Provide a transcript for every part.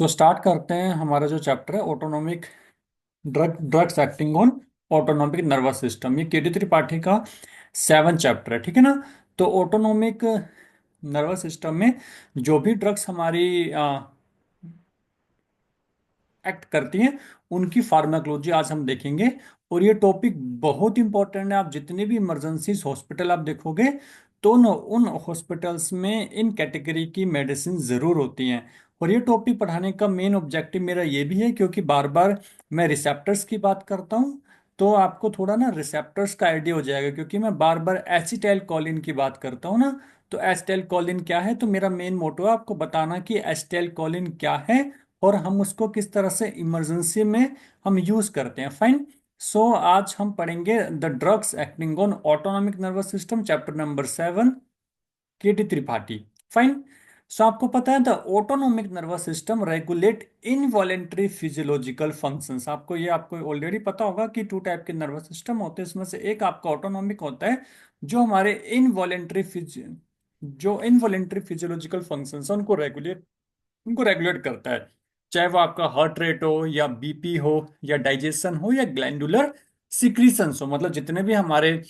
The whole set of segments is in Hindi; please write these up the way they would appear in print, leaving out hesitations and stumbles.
स्टार्ट करते हैं हमारा जो चैप्टर है autonomic drugs acting on autonomic nervous system. ये केडी त्रिपाठी का 7 चैप्टर है, ठीक है ना। तो ऑटोनोमिक नर्वस सिस्टम में जो भी ड्रग्स हमारी एक्ट करती हैं उनकी फार्माकोलॉजी आज हम देखेंगे। और ये टॉपिक बहुत इंपॉर्टेंट है। आप जितने भी इमरजेंसी हॉस्पिटल आप देखोगे तो उन हॉस्पिटल्स में इन कैटेगरी की मेडिसिन जरूर होती हैं। और ये टॉपिक पढ़ाने का मेन ऑब्जेक्टिव मेरा ये भी है, क्योंकि बार बार मैं रिसेप्टर्स की बात करता हूँ तो आपको थोड़ा ना रिसेप्टर्स का आइडिया हो जाएगा, क्योंकि मैं बार बार एसिटाइल कोलिन की बात करता हूँ ना। तो एसिटाइल कोलिन क्या है, तो मेरा मेन मोटो है आपको बताना कि एसिटाइल कोलिन क्या है और हम उसको किस तरह से इमरजेंसी में हम यूज करते हैं। फाइन। सो आज हम पढ़ेंगे the drugs acting on autonomic nervous system, chapter number 7, KT Tripathi. Fine. So आपको पता है the autonomic nervous system regulate involuntary physiological functions. आपको ऑलरेडी पता होगा कि 2 टाइप के नर्वस सिस्टम होते हैं। इसमें से एक आपका ऑटोनॉमिक होता है जो हमारे इनवॉलेंट्री फिजियोलॉजिकल फंक्शंस हैं उनको रेगुलेट करता है। चाहे वो आपका हार्ट रेट हो या बीपी हो या डाइजेशन हो या ग्लैंडुलर सिक्रीशंस हो, मतलब जितने भी हमारे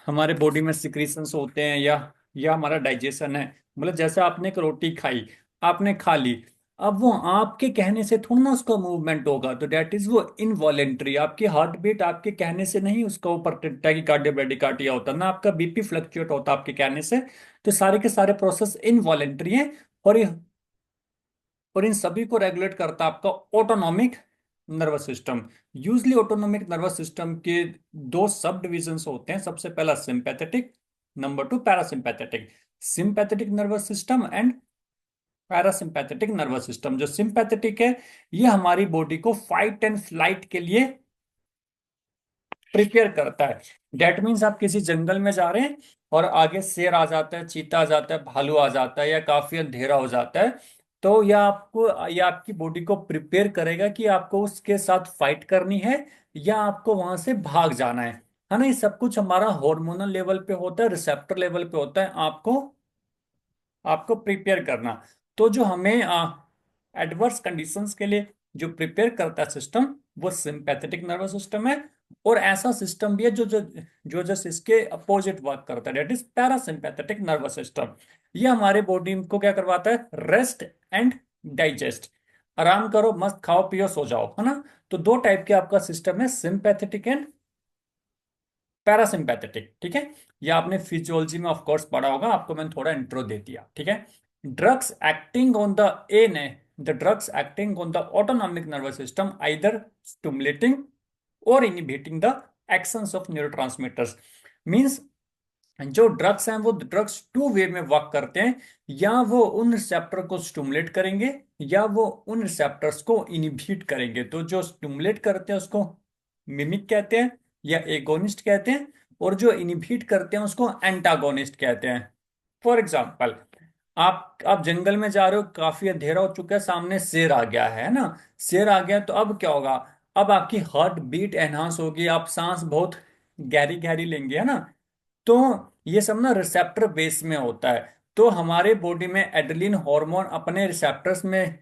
हमारे बॉडी में सिक्रीशंस होते हैं या हमारा डाइजेशन है। मतलब जैसे आपने एक रोटी खाई, आपने खा ली, अब वो आपके कहने से थोड़ा ना उसका मूवमेंट होगा, तो डेट इज वो इनवॉलेंट्री। आपकी हार्ट बीट आपके कहने से नहीं उसका ऊपर टैकीकार्डिया ब्रेडिकार्डिया होता ना, आपका बीपी फ्लक्चुएट होता आपके कहने से। तो सारे के सारे प्रोसेस इनवॉलेंट्री हैं। और इन सभी को रेगुलेट करता है आपका autonomic nervous system. Usually autonomic nervous system के 2 सब डिविजन्स होते हैं। सबसे पहला sympathetic, number 2 parasympathetic. Sympathetic nervous system and parasympathetic nervous system. जो सिंपैथेटिक है ये हमारी बॉडी को फाइट एंड फ्लाइट के लिए प्रिपेयर करता है। डेट मीन्स आप किसी जंगल में जा रहे हैं और आगे शेर आ जाता है, चीता आ जाता है, भालू आ जाता है या काफी अंधेरा हो जाता है, तो यह आपकी बॉडी को प्रिपेयर करेगा कि आपको उसके साथ फाइट करनी है या आपको वहां से भाग जाना है ना। ये सब कुछ हमारा हार्मोनल लेवल पे होता है, रिसेप्टर लेवल पे होता है, आपको आपको प्रिपेयर करना। तो जो हमें एडवर्स कंडीशंस के लिए जो प्रिपेयर करता है सिस्टम, वो सिंपैथेटिक नर्वस सिस्टम है। और ऐसा सिस्टम भी है जो जस्ट इसके अपोजिट वर्क करता है, that is parasympathetic nervous system. ये हमारे बॉडी को क्या करवाता है, रेस्ट एंड डाइजेस्ट। आराम करो, मस्त खाओ पियो सो जाओ, है ना। तो 2 टाइप के आपका सिस्टम है, सिंपैथेटिक एंड पैरासिम्पैथेटिक, ठीक है। ये आपने फिजियोलॉजी में ऑफ कोर्स पढ़ा होगा, आपको मैंने थोड़ा इंट्रो दे दिया, ठीक है। Drugs acting on the an the drugs acting on the autonomic nervous system either stimulating और inhibiting the actions of neurotransmitters. Means जो ड्रग्स हैं वो ड्रग्स 2 वे में वर्क करते हैं। या वो उन रिसेप्टर को स्टिमुलेट करेंगे या वो उन रिसेप्टर्स को इनहिबिट करेंगे। तो जो स्टिमुलेट करते हैं उसको मिमिक कहते हैं या एगोनिस्ट कहते हैं, और जो इनहिबिट करते हैं उसको एंटागोनिस्ट कहते हैं। फॉर एग्जाम्पल, आप जंगल में जा रहे हो, काफी अंधेरा हो चुका है, सामने शेर आ गया है ना। शेर आ गया तो अब क्या होगा, अब आपकी हार्ट बीट एनहांस होगी, आप सांस बहुत गहरी गहरी लेंगे, है ना। तो ये सब ना रिसेप्टर बेस में होता है। तो हमारे बॉडी में एड्रेनलिन हार्मोन अपने रिसेप्टर्स में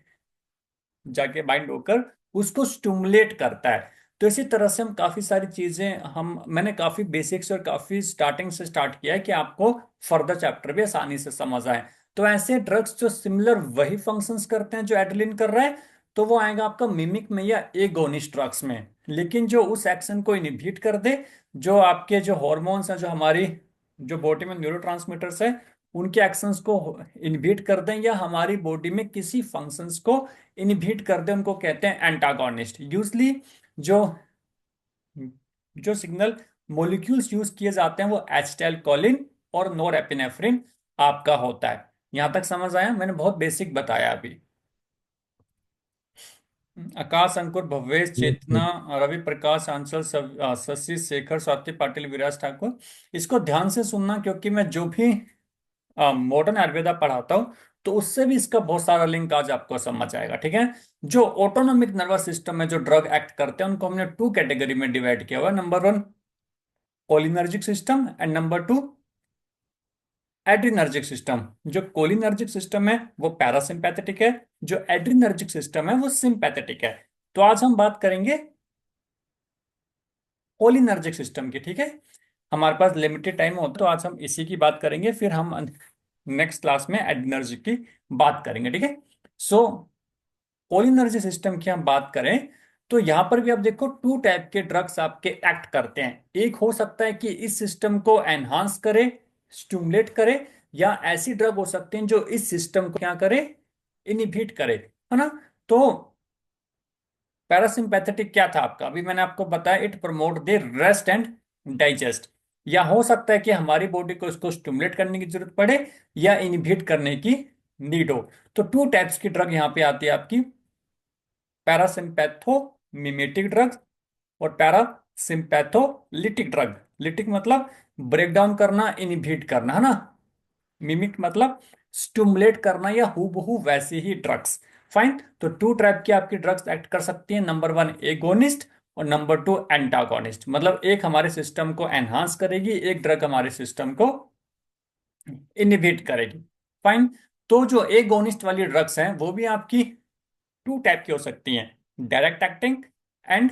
जाके बाइंड होकर उसको स्टिमुलेट करता है। तो इसी तरह से हम काफी सारी चीजें हम मैंने काफी बेसिक्स और काफी स्टार्टिंग से स्टार्ट किया है कि आपको फर्दर चैप्टर भी आसानी से समझ आए। तो ऐसे ड्रग्स जो सिमिलर वही फंक्शंस करते हैं जो एड्रेनलिन कर रहा है, तो वो आएगा आपका मिमिक में या एगोनिस्ट ड्रग्स में। लेकिन जो उस एक्शन को इनहिबिट कर दे, जो आपके जो हॉर्मोन्स हैं, जो हमारी जो बॉडी में न्यूरोट्रांसमीटर्स है, उनके एक्शंस को इनहिबिट कर दें या हमारी बॉडी में किसी फंक्शंस को इनहिबिट कर दें, उनको कहते हैं एंटागोनिस्ट। यूजली जो जो सिग्नल मॉलिक्यूल्स यूज किए जाते हैं वो एसिटाइल कोलिन और नोरेपिनेफ्रिन आपका होता है। यहां तक समझ आया, मैंने बहुत बेसिक बताया अभी। आकाश, अंकुर, भव्येश, चेतना, रवि प्रकाश, आंचल, शशि शेखर, स्वाति पाटिल, विराज ठाकुर, इसको ध्यान से सुनना, क्योंकि मैं जो भी मॉडर्न आयुर्वेदा पढ़ाता हूँ तो उससे भी इसका बहुत सारा लिंक आज आपको समझ आएगा, ठीक है। जो ऑटोनॉमिक नर्वस सिस्टम में जो ड्रग एक्ट करते हैं उनको हमने 2 कैटेगरी में डिवाइड किया हुआ है। Number 1 cholinergic system and number 2 adrenergic system. जो कोलिनर्जिक सिस्टम है वो पैरासिम्पैथेटिक है, जो एड्रिनर्जिक सिस्टम है वो सिंपैथेटिक है। तो आज हम बात करेंगे कोलिनर्जिक सिस्टम की, ठीक है। हमारे पास लिमिटेड टाइम होता है तो आज हम इसी की बात करेंगे, फिर हम नेक्स्ट क्लास में एड्रिनर्जिक की बात करेंगे, ठीक है। सो कोलिनर्जिक सिस्टम की हम बात करें तो यहां पर भी आप देखो टू टाइप के ड्रग्स आपके एक्ट करते हैं। एक हो सकता है कि इस सिस्टम को एनहांस करे, स्टिमुलेट करे, या ऐसी ड्रग हो सकते हैं जो इस सिस्टम को क्या करे, इनिबिट करे, है ना। तो पैरासिम्पैथेटिक क्या था आपका, अभी मैंने आपको बताया, it promote the rest and digest. या हो सकता है कि हमारी बॉडी को इसको स्टिमुलेट करने की जरूरत पड़े या इनिबिट करने की नीड हो। तो टू टाइप्स की ड्रग यहाँ पे आती है आपकी, पैरासिम्पैथो मिमेटिक ड्रग और पैरासिम्पैथोलिटिक ड्रग। लिटिक मतलब ब्रेक डाउन करना, इनिबिट करना, है ना। मिमिक मतलब स्टिमुलेट करना या हूबहू वैसी ही ड्रग्स। फाइन। तो टू टाइप की आपकी ड्रग्स एक्ट कर सकती हैं, नंबर वन एगोनिस्ट और नंबर टू एंटागोनिस्ट। मतलब एक हमारे सिस्टम को एनहांस करेगी, एक ड्रग हमारे सिस्टम को इनिबिट करेगी। फाइन। तो जो एगोनिस्ट वाली ड्रग्स हैं वो भी आपकी टू टाइप की हो सकती हैं, direct acting and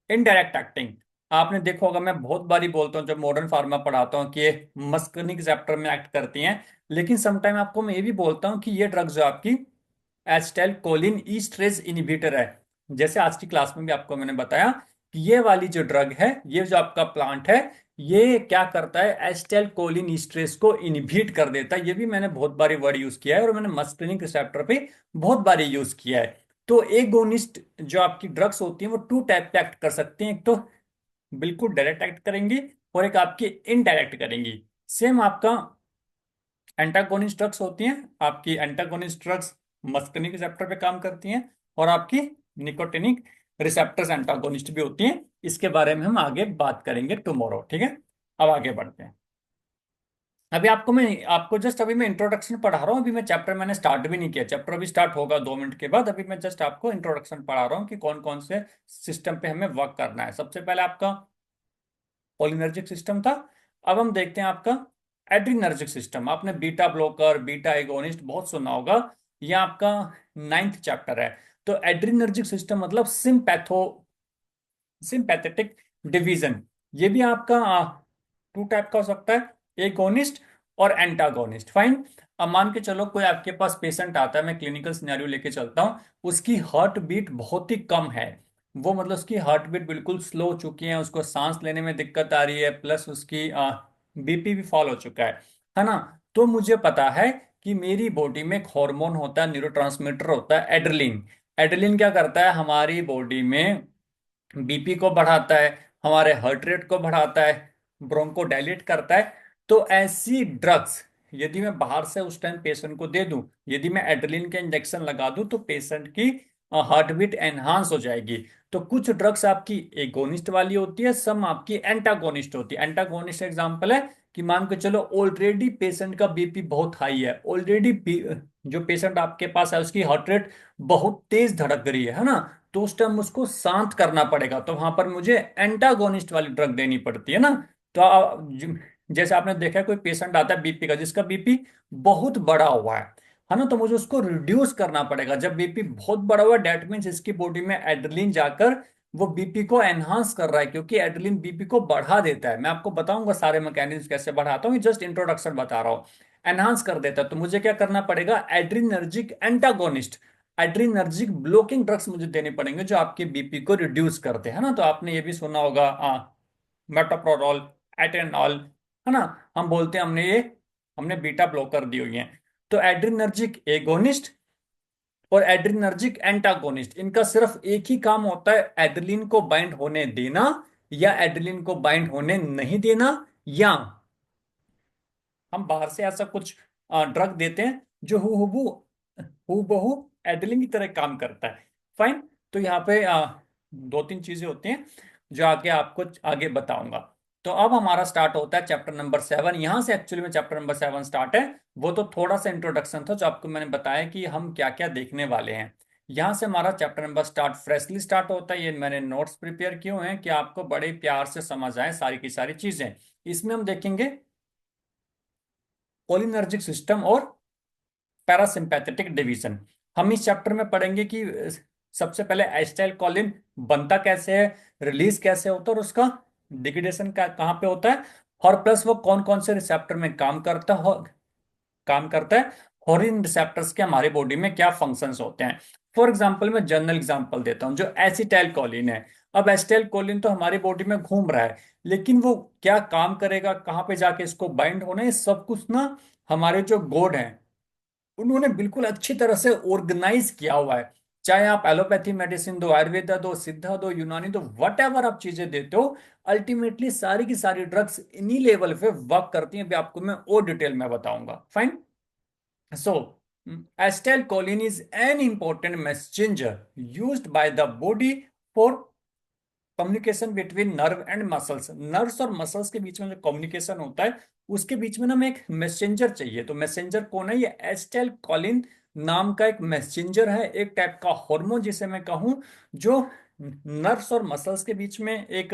indirect acting. आपने देखा होगा, मैं बहुत बारी बोलता हूँ जब मॉडर्न फार्मा पढ़ाता हूँ कि ये मस्कुलिन रिसेप्टर में एक्ट करती हैं, लेकिन समटाइम आपको मैं ये भी बोलता हूँ कि ये ड्रग्स जो आपकी एसिटाइल कोलिन ईस्ट्रेज इनिबिटर है। जैसे आज की क्लास में भी आपको मैंने बताया कि ये वाली जो ड्रग है, ये जो आपका प्लांट है, ये क्या करता है, एसिटाइल कोलिन ईस्ट्रेज को इनिबिट कर देता है। ये भी मैंने बहुत बारी वर्ड यूज किया है और मैंने मस्कुलिन रिसेप्टर पे बहुत बारी यूज किया है। तो एगोनिस्ट जो आपकी ड्रग्स होती हैं वो टू टाइप पे एक्ट कर सकती हैं, एक तो बिल्कुल डायरेक्ट एक्ट करेंगी और एक आपकी इनडायरेक्ट करेंगी। सेम आपका एंटागोनिस्ट ड्रग्स होती हैं, आपकी एंटागोनिस्ट ड्रग्स मस्कुलिन रिसेप्टर पे काम करती हैं और आपकी निकोटिनिक रिसेप्टर्स एंटागोनिस्ट भी होती हैं। इसके बारे में हम आगे बात करेंगे टुमारो, ठीक है। अब आगे बढ़ते हैं। अभी आपको जस्ट अभी मैं इंट्रोडक्शन पढ़ा रहा हूँ, अभी मैं चैप्टर मैंने स्टार्ट भी नहीं किया, चैप्टर अभी स्टार्ट होगा 2 मिनट के बाद। अभी मैं जस्ट आपको इंट्रोडक्शन पढ़ा रहा हूँ कि कौन कौन से सिस्टम पे हमें वर्क करना है। सबसे पहले आपका कोलिनर्जिक सिस्टम था। अब हम देखते हैं आपका एड्रिनर्जिक सिस्टम। आपने बीटा ब्लॉकर, बीटा एगोनिस्ट बहुत सुना होगा, यह आपका 9th चैप्टर है। तो एड्रिनर्जिक सिस्टम मतलब सिंपैथेटिक डिवीजन। ये भी आपका टू टाइप का हो सकता है, एगोनिस्ट और एंटागोनिस्ट। फाइन। अब मान के चलो कोई आपके पास पेशेंट आता है, मैं क्लिनिकल सिनेरियो लेके चलता हूँ, उसकी हार्ट बीट बहुत ही कम है। वो मतलब उसकी हार्ट बीट बिल्कुल स्लो हो चुकी है, उसको सांस लेने में दिक्कत आ रही है, प्लस उसकी बीपी भी फॉल हो चुका है ना। तो मुझे पता है कि मेरी बॉडी में एक हार्मोन होता है, न्यूरोट्रांसमीटर होता है, एड्रेलिन। एड्रेलिन क्या करता है, हमारी बॉडी में बीपी को बढ़ाता है, हमारे हार्ट रेट को बढ़ाता है, ब्रोंको डायलेट करता है। तो ऐसी ड्रग्स यदि मैं बाहर से उस टाइम पेशेंट को दे दूं, यदि मैं एड्रेलिन के इंजेक्शन लगा दूं, तो पेशेंट की हार्ट बीट एनहांस हो जाएगी। तो कुछ ड्रग्स आपकी एगोनिस्ट वाली होती है, सम आपकी एंटागोनिस्ट होती है। एंटागोनिस्ट एग्जांपल है कि मान के चलो ऑलरेडी पेशेंट का बीपी बहुत हाई है, ऑलरेडी जो पेशेंट आपके पास है उसकी हार्ट रेट बहुत तेज धड़क रही है ना। तो उस टाइम उसको शांत करना पड़ेगा, तो वहां पर मुझे एंटागोनिस्ट वाली ड्रग देनी पड़ती है ना। तो जैसे आपने देखा है कोई पेशेंट आता है बीपी का, जिसका बीपी बहुत बड़ा हुआ है ना, तो मुझे उसको रिड्यूस करना पड़ेगा। जब बीपी बहुत बड़ा हुआ है, डेट मीन्स इसकी बॉडी में एड्रेलिन जाकर वो बीपी को एनहांस कर रहा है, क्योंकि एड्रेलिन बीपी को बढ़ा देता है। मैं आपको बताऊंगा सारे मैकेनिज्म कैसे बढ़ाता हूँ, जस्ट इंट्रोडक्शन बता रहा हूँ। एनहांस कर देता है, तो मुझे क्या करना पड़ेगा, adrenergic antagonist, adrenergic blocking drugs मुझे देने पड़ेंगे जो आपके बीपी को रिड्यूस करते हैं ना। तो आपने ये भी सुना होगा मेटोप्रोडोल, एटेनॉल, है ना। हम बोलते हैं हमने बीटा ब्लॉकर दी हुई है। तो एड्रीनर्जिक एगोनिस्ट और एड्रीनर्जिक एंटागोनिस्ट, इनका सिर्फ एक ही काम होता है, एड्रेलिन को बाइंड होने देना या एड्रेलिन को बाइंड होने नहीं देना, या हम बाहर से ऐसा कुछ ड्रग देते हैं जो हूबहू एड्रेलिन की तरह काम करता है। फाइन। तो यहाँ पे दो तीन चीजें होती हैं जो आगे आपको आगे बताऊंगा। तो अब हमारा स्टार्ट होता है चैप्टर नंबर 7। यहां से एक्चुअली में चैप्टर नंबर 7 स्टार्ट है। वो तो थोड़ा सा इंट्रोडक्शन था जो आपको मैंने बताया कि हम क्या क्या देखने वाले हैं। यहां से हमारा चैप्टर नंबर फ्रेशली स्टार्ट होता है। ये मैंने नोट्स प्रिपेयर किए हुए हैं कि आपको बड़े प्यार से समझ आए सारी की सारी चीजें। इसमें हम देखेंगे कोलिनर्जिक सिस्टम और पैरासिम्पैथेटिक डिवीजन। हम इस चैप्टर में पढ़ेंगे कि सबसे पहले एसिटाइल कोलिन बनता कैसे है, रिलीज कैसे होता है और उसका डिग्रेडेशन का कहाँ पे होता है, और प्लस वो कौन कौन से रिसेप्टर में काम करता है और इन रिसेप्टर्स के हमारे बॉडी में क्या फंक्शंस होते हैं। फॉर एग्जांपल मैं जनरल एग्जांपल देता हूँ, जो एसिटाइल कोलिन है। अब एसिटाइल कोलिन तो हमारी बॉडी में घूम रहा है, लेकिन वो क्या काम करेगा, कहाँ पे जाके इसको बाइंड होना है, ये सब कुछ ना हमारे जो गॉड हैं उन्होंने बिल्कुल अच्छी तरह से ऑर्गेनाइज किया हुआ है। चाहे आप एलोपैथी मेडिसिन दो, आयुर्वेदा दो, सिद्धा दो, यूनानी दो, वट एवर आप चीजें देते हो, अल्टीमेटली सारी की सारी ड्रग्स इन्हीं लेवल पे वर्क करती हैं। अभी आपको मैं और डिटेल में बताऊंगा। Fine. So, acetylcholine is an important messenger used by the body for communication between nerve and muscles. Nerves और मसल्स के बीच में जो कम्युनिकेशन होता है उसके बीच में ना हमें एक मैसेंजर चाहिए। तो मैसेंजर कौन है? ये एसिटाइल कोलिन नाम का एक मैसेंजर है, एक टाइप का हार्मोन जिसे मैं कहूँ, जो नर्व्स और मसल्स के बीच में एक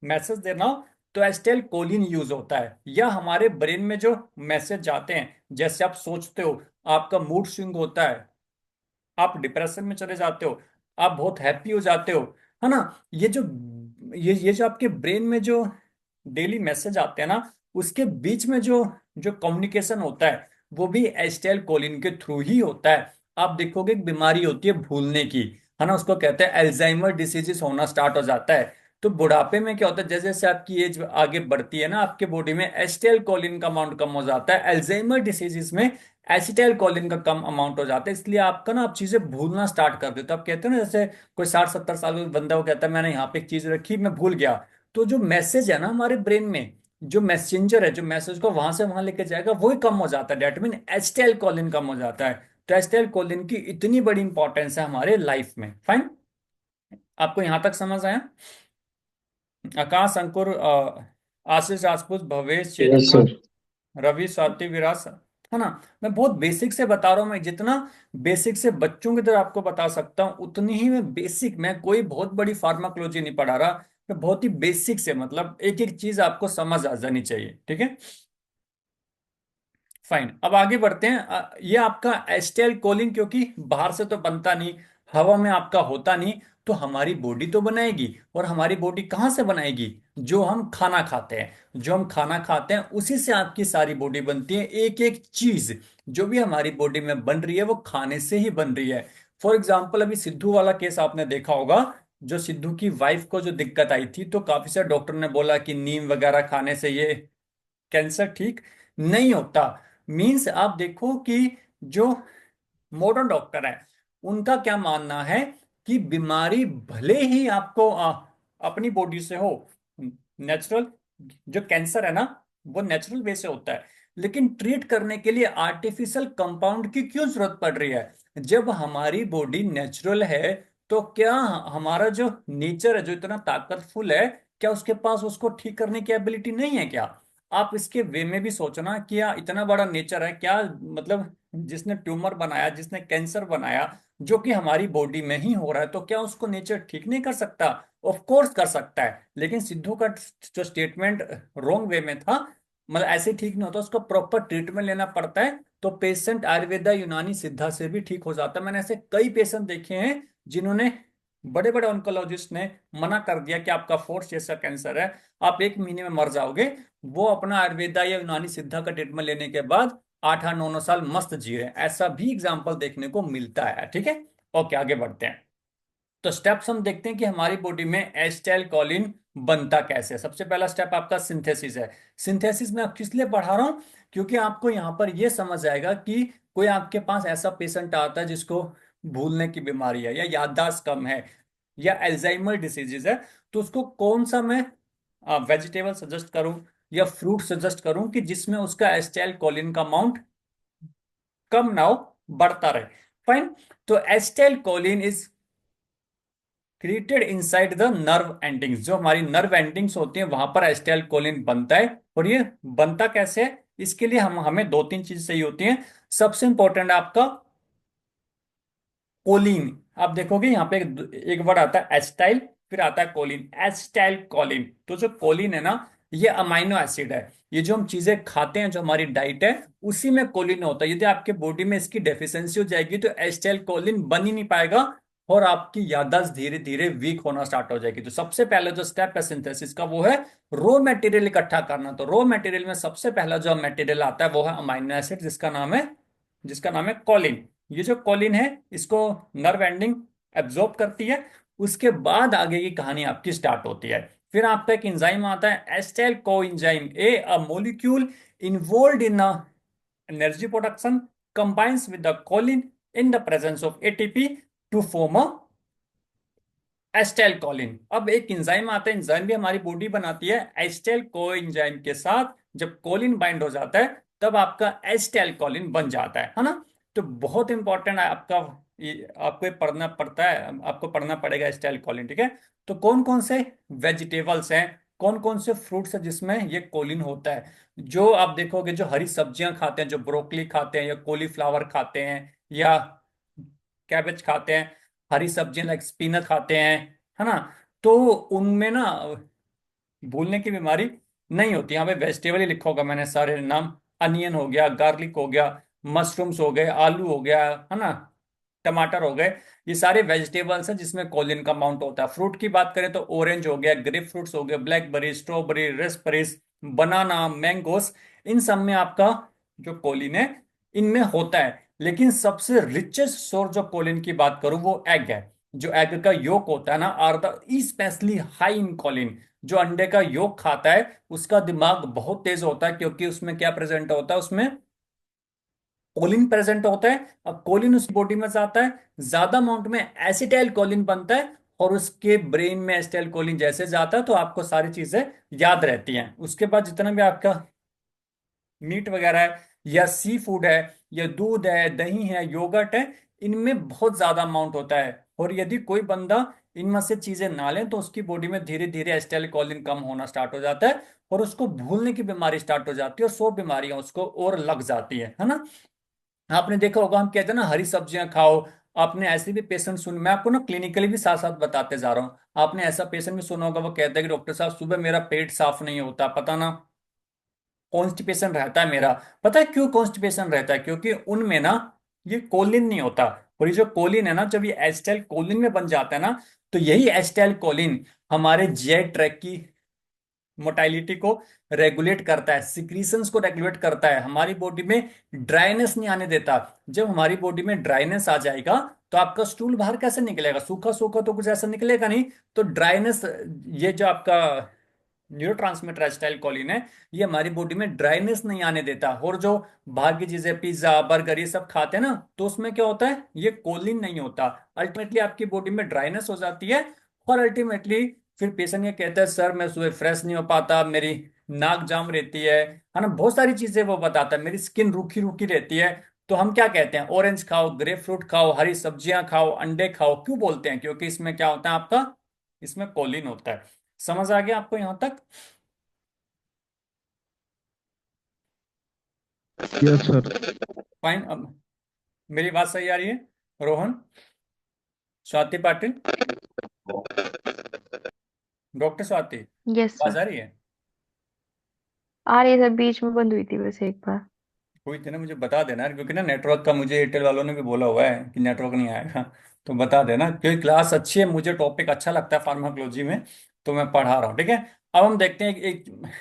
मैसेज देना हो तो एसिटाइल कोलिन यूज होता है। या हमारे ब्रेन में जो मैसेज जाते हैं, जैसे आप सोचते हो आपका मूड स्विंग होता है, आप डिप्रेशन में चले जाते हो, आप बहुत हैप्पी हो जाते हो, है ना। ये जो ये जो आपके ब्रेन में जो डेली मैसेज आते हैं ना, उसके बीच में जो जो कम्युनिकेशन होता है वो भी एसिटाइल कोलिन के थ्रू ही होता है। आप देखोगे एक बीमारी होती है भूलने की, है ना, उसको कहते हैं अल्जाइमर डिसीजेस होना स्टार्ट हो जाता है। तो बुढ़ापे में क्या होता है, जैसे जैसे आपकी एज आगे बढ़ती है ना, आपके बॉडी में एसिटाइल कोलिन का अमाउंट कम हो जाता है। अल्जाइमर डिसीजेस में एसिटाइल कोलिन का कम अमाउंट हो जाता है, इसलिए आपका ना आप चीजें भूलना स्टार्ट कर देते हो। आप कहते हो ना, जैसे कोई 60-70 साल का बंदा वो कहता है मैंने यहाँ पे एक चीज रखी मैं भूल गया। तो जो मैसेज है ना हमारे ब्रेन में, जो मैसेंजर है जो मैसेज को वहां से वहां लेके जाएगा, वही कम हो जाता है। डेट मीन एसिटाइल कोलिन कम हो जाता है। तो एसिटाइल कोलिन की इतनी बड़ी इंपॉर्टेंस है हमारे लाइफ में। फाइन। आपको यहां तक समझ आया? आकाश, अंकुर, आशीष, राजपूत, भवेश, यस चेतना, सर। रवि, स्वाति, विरास, है ना। मैं बहुत बेसिक से बता रहा हूँ। मैं जितना बेसिक से बच्चों की तरह आपको बता सकता हूँ उतनी ही मैं बेसिक, मैं कोई बहुत बड़ी फार्माकोलॉजी नहीं पढ़ा रहा। मैं बहुत ही बेसिक से, मतलब एक एक चीज आपको समझ आ जानी चाहिए। ठीक है। फाइन, अब आगे बढ़ते हैं। ये आपका एस्टेल कोलिन क्योंकि बाहर से तो बनता नहीं, हवा में आपका होता नहीं, तो हमारी बॉडी तो बनाएगी। और हमारी बॉडी कहाँ से बनाएगी? जो हम खाना खाते हैं, जो हम खाना खाते हैं उसी से आपकी सारी बॉडी बनती है। एक एक चीज जो भी हमारी बॉडी में बन रही है वो खाने से ही बन रही है। फॉर एग्जाम्पल, अभी सिद्धू वाला केस आपने देखा होगा, जो सिद्धू की वाइफ को जो दिक्कत आई थी, तो काफी सारे डॉक्टर ने बोला कि नीम वगैरह खाने से ये कैंसर ठीक नहीं होता। मींस आप देखो कि जो मॉडर्न डॉक्टर है उनका क्या मानना है कि बीमारी भले ही आपको अपनी बॉडी से हो, नेचुरल, जो कैंसर है ना वो नेचुरल वे से होता है, लेकिन ट्रीट करने के लिए आर्टिफिशियल कंपाउंड की क्यों जरूरत पड़ रही है? जब हमारी बॉडी नेचुरल है तो क्या हमारा जो नेचर है जो इतना ताकतफुल है, क्या उसके पास उसको ठीक करने की एबिलिटी नहीं है क्या? आप इसके वे में भी सोचना कि यार इतना बड़ा नेचर है क्या, मतलब जिसने ट्यूमर बनाया, जिसने कैंसर बनाया, जो कि हमारी बॉडी में ही हो रहा है, तो क्या उसको नेचर ठीक नहीं कर सकता? ऑफ कोर्स कर सकता है, लेकिन सिद्धू का जो स्टेटमेंट रॉन्ग वे में था। मतलब ऐसे ठीक नहीं होता, उसको प्रॉपर ट्रीटमेंट लेना पड़ता है। तो पेशेंट आयुर्वेदा, यूनानी, सिद्धा से भी ठीक हो जाता है। मैंने ऐसे कई पेशेंट देखे हैं जिन्होंने, बड़े बड़े ऑन्कोलॉजिस्ट ने मना कर दिया कि आपका फोर्थ जैसा कैंसर है, आप 1 महीने में मर जाओगे। वो अपना आयुर्वेदा या यूनानी सिद्धा का ट्रीटमेंट लेने के बाद 8-8 9 9 साल मस्त जी रहे हैं। ऐसा भी एग्जाम्पल देखने को मिलता है। ठीक है। ओके, आगे बढ़ते हैं। तो स्टेप्स हम देखते हैं कि हमारी बॉडी में एसिटाइल कोलिन बनता कैसे है। सबसे पहला स्टेप आपका सिंथेसिस है। सिंथेसिस में आप किस लिए पढ़ा रहा हूं? क्योंकि आपको यहां पर यह समझ आएगा कि कोई आपके पास ऐसा पेशेंट आता है जिसको भूलने की बीमारी है, या याददाश्त कम है, या अल्जाइमर डिसीजेज है, तो उसको कौन सा मैं वेजिटेबल सजेस्ट करूं या फ्रूट सजेस्ट करूं कि जिसमें उसका एसिटाइल कोलिन का अमाउंट कम ना हो, बढ़ता रहे। फाइन। तो acetyl choline is created inside the nerve endings. जो हमारी नर्व एंडिंग्स होती हैं वहां पर एसिटाइल कोलिन बनता है। और ये बनता कैसे है? इसके लिए हमें दो तीन चीज चाहिए होती हैं। सबसे इंपॉर्टेंट है आपका कोलिन। आप देखोगे यहाँ पे एक वर्ड आता है एसिटाइल, फिर आता है कोलिन, एसिटाइल कोलिन। तो जो कोलिन है ना, ये अमाइनो एसिड है। ये जो हम चीजें खाते हैं, जो हमारी डाइट है, उसी में कोलिन होता है। यदि आपके बॉडी में इसकी डेफिशिएंसी हो जाएगी तो एसिटाइल कोलिन बन ही नहीं पाएगा, और आपकी याददाश्त धीरे धीरे वीक होना स्टार्ट हो जाएगी। तो सबसे पहले जो स्टेप है सिंथेसिस का, वो है रॉ मटेरियल इकट्ठा करना। तो रॉ मटेरियल में सबसे पहला जो मटेरियल आता है वो है अमाइनो एसिड, जिसका नाम है कॉलिन। ये जो कॉलिन है, इसको नर्व एंडिंग एब्जॉर्ब करती है। उसके बाद आगे की कहानी आपकी स्टार्ट होती है। फिर आपका एक एंजाइम आता है acetyl coenzyme A, a molecule involve in energy production, combines with the choline in the presence of ATP to form a acetyl Colin. अब एक एंजाइम आता है, एंजाइम भी हमारी बॉडी बनाती है। एस्टाइल कोएंजाइम के साथ जब कोलिन बाइंड हो जाता है, तब आपका एस्टाइल कोलिन बन जाता है ना। तो बहुत इंपॉर्टेंट है आपका, आपको ये पढ़ना पड़ता है, आपको पढ़ना पड़ेगा एस्टाइल कोलिन, ठीक है। तो कौन कौन से वेजिटेबल्स हैं, कौन कौन से फ्रूट्स हैं जिसमें ये कोलिन होता है? जो आप देखोगे, जो हरी सब्जियां खाते हैं, जो ब्रोकली खाते हैं या कॉलीफ्लावर खाते हैं या कैबेज खाते हैं, हरी सब्जियां लाइक स्पिनच खाते हैं, है ना, तो उनमें ना भूलने की बीमारी नहीं होती। यहाँ पे वेजिटेबल ही लिखा होगा मैंने सारे नाम। अनियन हो गया, गार्लिक हो गया, मशरूम्स हो गए, आलू हो गया, है ना, टमाटर हो गए। ये सारे वेजिटेबल्स हैं जिसमें कोलिन का अमाउंट होता है। फ्रूट की बात करें तो ऑरेंज हो गया, ग्रेप फ्रूट्स हो गए, ब्लैकबेरी, स्ट्रॉबेरी, रेस्पबेरीज, बनाना, मैंगोस, इन सब में आपका जो कोलिन है, इनमें होता है। लेकिन सबसे रिचेस्ट सोर्स जो कोलिन की बात करूं वो एग है। जो एग का योक होता है ना, are the specially high in choline. जो अंडे का योक खाता है उसका दिमाग बहुत तेज होता है, क्योंकि उसमें क्या प्रेजेंट होता है, उसमें कोलिन प्रेजेंट होता है। अब कोलिन उस बॉडी में जाता है, ज्यादा अमाउंट में एसिटाइल कोलिन बनता है, और उसके ब्रेन में एसिटाइल कोलिन जैसे जाता है तो आपको सारी चीजें याद रहती हैं। उसके बाद जितना भी आपका मीट वगैरह है, या सी फूड है, या दूध है, दही है, योगर्ट है, इनमें बहुत ज्यादा अमाउंट होता है। और यदि कोई बंदा इनमें से चीजें ना ले तो उसकी बॉडी में धीरे धीरे एसिटाइल कोलिन कम होना स्टार्ट हो जाता है, और उसको भूलने की बीमारी स्टार्ट हो जाती है, और 100 बीमारियां उसको और लग जाती है ना। आपने देखा होगा, हम कहते हैं ना हरी सब्जियां खाओ। आपने ऐसे भी पेशेंट सुन, मैं आपको ना क्लिनिकली भी साथ साथ बताते जा रहा हूँ। आपने ऐसा पेशेंट भी सुना होगा, वो कहता है कि डॉक्टर साहब सुबह मेरा पेट साफ नहीं होता, पता ना कॉन्स्टिपेशन रहता है मेरा। पता है क्यों कॉन्स्टिपेशन रहता है? क्योंकि उनमें ना ये कोलिन नहीं होता। और ये जो कोलिन है ना, जब ये एसिटाइल कोलिन में बन जाता है ना, तो यही एसिटाइल कोलिन हमारे जीआई ट्रैक की मोटाइलिटी को रेगुलेट करता है, सिक्रीशंस को रेगुलेट करता है, हमारी बॉडी में ड्राइनेस नहीं आने देता। जब हमारी बॉडी में ड्राइनेस आ जाएगा तो आपका स्टूल बाहर कैसे निकलेगा? सूखा सूखा तो कुछ ऐसा निकलेगा नहीं। तो ड्राइनेस, ये जो आपका न्यूरोट्रांसमीटर एसिटाइल कोलिन है, ये हमारी बॉडी में ड्राइनेस नहीं आने देता। और जो बाहर की चीजें पिज्जा बर्गर ये सब खाते हैं ना, तो उसमें क्या होता है, ये कोलिन नहीं होता। अल्टीमेटली आपकी बॉडी में ड्राइनेस हो जाती है, और अल्टीमेटली फिर पेशेंट ये कहता है सर मैं सुबह फ्रेश नहीं हो पाता, मेरी नाक जाम रहती है ना, बहुत सारी चीजें वो बताता है, मेरी स्किन रूखी रूखी रहती है। तो हम क्या कहते हैं, ऑरेंज खाओ, ग्रेप फ्रूट खाओ, हरी सब्जियां खाओ, अंडे खाओ। क्यों बोलते हैं? क्योंकि इसमें क्या होता है आपका, इसमें कोलिन होता है। समझ आ गया आपको यहां तक? Yes sir. फाइन। अब मेरी बात सही आ रही है? रोहन, स्वाति पाटिल, डॉक्टर स्वाति, यस आवाज सर। आ रही है? आ रही है सर, बीच में बंद हुई थी वैसे एक बार। कोई थे ना, मुझे बता देना यार, क्योंकि ना नेटवर्क का मुझे एयरटेल वालों ने भी बोला हुआ है कि नेटवर्क नहीं आएगा। तो बता देना, क्योंकि क्लास अच्छी है, मुझे टॉपिक अच्छा लगता है फार्माकोलॉजी में, तो मैं पढ़ा रहा हूँ, ठीक है। अब हम देखते हैं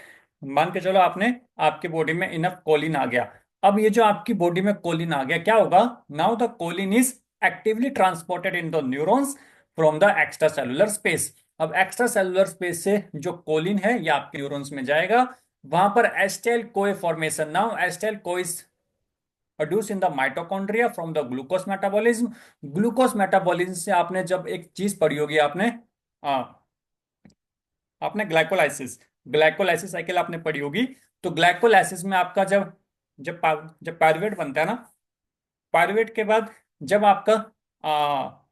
मान के चलो आपने, आपकी बॉडी में इनफ कोलिन आ गया। अब ये जो आपकी बॉडी में कोलिन आ गया, क्या होगा? Now the choline is actively transported in the neurons from the extra cellular space. अब एक्स्ट्रा सेलुलर स्पेस से जो कोलिन है ये आपके न्यूरॉन्स में जाएगा। वहां पर acetyl CoA formation, now acetyl CoA is produce in the mitochondria from the glucose metabolism. Glucose metabolism से आपने जब एक चीज पढ़ी होगी, आपने ग्लाइकोलाइसिस, ग्लाइकोलाइसिस साइकिल आपने पढ़ी होगी। तो ग्लाइकोलाइसिस में आपका जब पायरुवेट बनता है ना, पायरुवेट के बाद जब आपका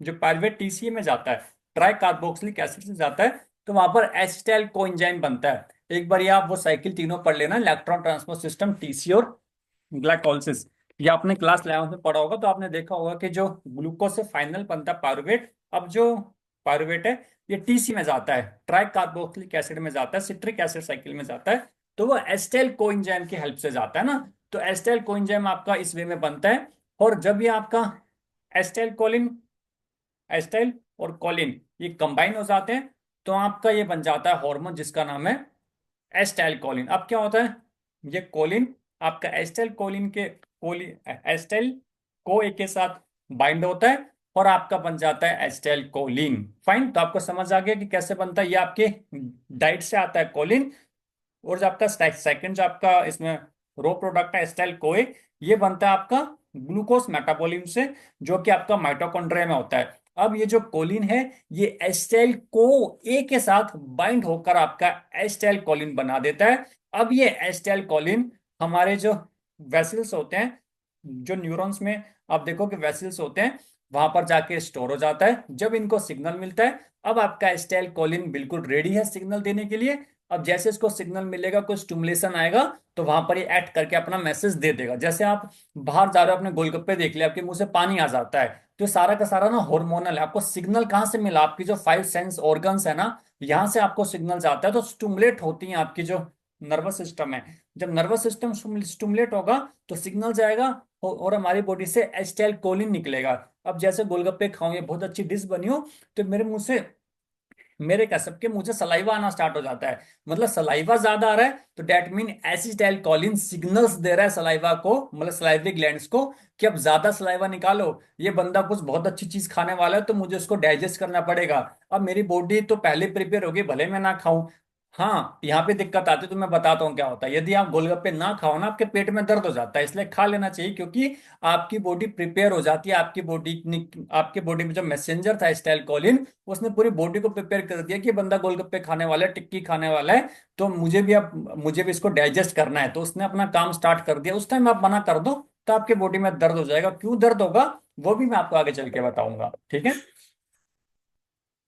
जो पायरुवेट टीसीए में जाता है, ट्राई कार्बोक्सिलिक एसिड से जाता है, तो वहां पर एसिटाइल कोएंजाइम बनता है। एक बार ये आप वो साइकिल तीनों पढ़ लेना, इलेक्ट्रॉन ट्रांसपोर्ट सिस्टम, टीसी और ग्लाइकोलाइसिस। ये आपने क्लास 11 में पढ़ा होगा। तो आपने देखा होगा कि जो ग्लूकोज से फाइनल बनता है पायरुवेट। अब जो पायरुवेट है ये टीसी में जाता है, ट्राई कार्बोक्सिलिक एसिड में जाता है, सिट्रिक एसिड साइकिल में जाता है, तो वो एस्टाइल कोएंजाइम की हेल्प से जाता है ना। तो एस्टाइल कोएंजाइम आपका इस वे में बनता है। और जब ये आपका एस्टाइल कोलिन, एस्टाइल और कोलिन ये कंबाइन हो जाते हैं, तो आपका ये बन जाता है हार्मोन जिसका नाम है एस्टाइल कोलिन। अब क्या होता है, ये कोलिन आपका एस्टाइल कोलिन के एस्टाइल को एक के साथ बाइंड होता है और आपका बन जाता है एस्टाइल कोलिन। फाइन, तो आपको समझ आ गया कि कैसे बनता है। ये आपके डाइट से आता है कोलिन। और जो आपका सेकंड जो आपका इसमें रो प्रोडक्ट है एस्टाइल कोए, ये बनता है आपका ग्लूकोज मेटाबॉलिज्म से, जो कि आपका माइटोकॉन्ड्रिया में होता है। अब ये जो कोलिन है, ये एस्टाइल को ए के साथ बाइंड होकर आपका एस्टाइल कोलिन बना देता है। अब ये एस्टाइल कोलिन हमारे जो वेसल्स होते हैं, जो न्यूरॉन्स में आप देखो कि वेसल्स होते हैं, वहां पर जाके स्टोर हो जाता है। जब इनको सिग्नल मिलता है, अब आपका एस्टाइल कोलिन बिल्कुल रेडी है सिग्नल देने के लिए। अब जैसे इसको सिग्नल मिलेगा, कोई स्टिमुलेशन आएगा, तो वहां पर ये एक्ट करके अपना मैसेज दे देगा। जैसे आप बाहर जा रहे हो, अपने गोलगप्पे देख लिया, आपके मुंह से पानी आ जाता है, तो सारा का सारा ना हार्मोनल है। आपको सिग्नल कहाँ से मिला, आपकी जो फाइव सेंस ऑर्गन्स है ना, यहाँ से आपको सिग्नल जाता है, तो स्टिमुलेट होती है आपकी जो नर्वस सिस्टम है। जब नर्वस सिस्टम स्टिमुलेट होगा, तो सिग्नल जाएगा और हमारी बॉडी से एस्टाइल कोलिन निकलेगा। अब जैसे गोलगप्पे खाऊं, ये बहुत अच्छी डिश बनी हो, तो मेरे मुंह से, मेरे क्या सबके मुंह से सलाइवा आना स्टार्ट हो जाता है। मतलब सलाइवा ज्यादा आ रहा है, तो that mean acetylcholine signals दे रहा है सलाइवा को, मतलब सलाइवरी ग्लैंड्स को, कि अब ज्यादा सलाइवा निकालो। ये बंदा कुछ बहुत अच्छी चीज खाने वाला है, तो मुझे उसको डाइजेस्ट करना पड़ेगा। अब मेरी बॉडी तो पहले प्रिपेयर होगी, भले मैं ना खाऊं। हाँ, यहाँ पे दिक्कत आती है, तो मैं बताता हूँ क्या होता है। यदि आप गोलगप्पे ना खाओ ना, आपके पेट में दर्द हो जाता है, इसलिए खा लेना चाहिए, क्योंकि आपकी बॉडी प्रिपेयर हो जाती है। आपकी बॉडी में जो मैसेंजर था स्टाइल कोलिन, उसने पूरी बॉडी को प्रिपेयर कर दिया कि बंदा गोलगप्पे खाने वाला है, टिक्की खाने वाला है, तो मुझे भी इसको डाइजेस्ट करना है। तो उसने अपना काम स्टार्ट कर दिया। उस टाइम आप मना कर दो, तो आपके बॉडी में दर्द हो जाएगा। क्यों दर्द होगा, वो भी मैं आपको आगे चल के बताऊंगा, ठीक है।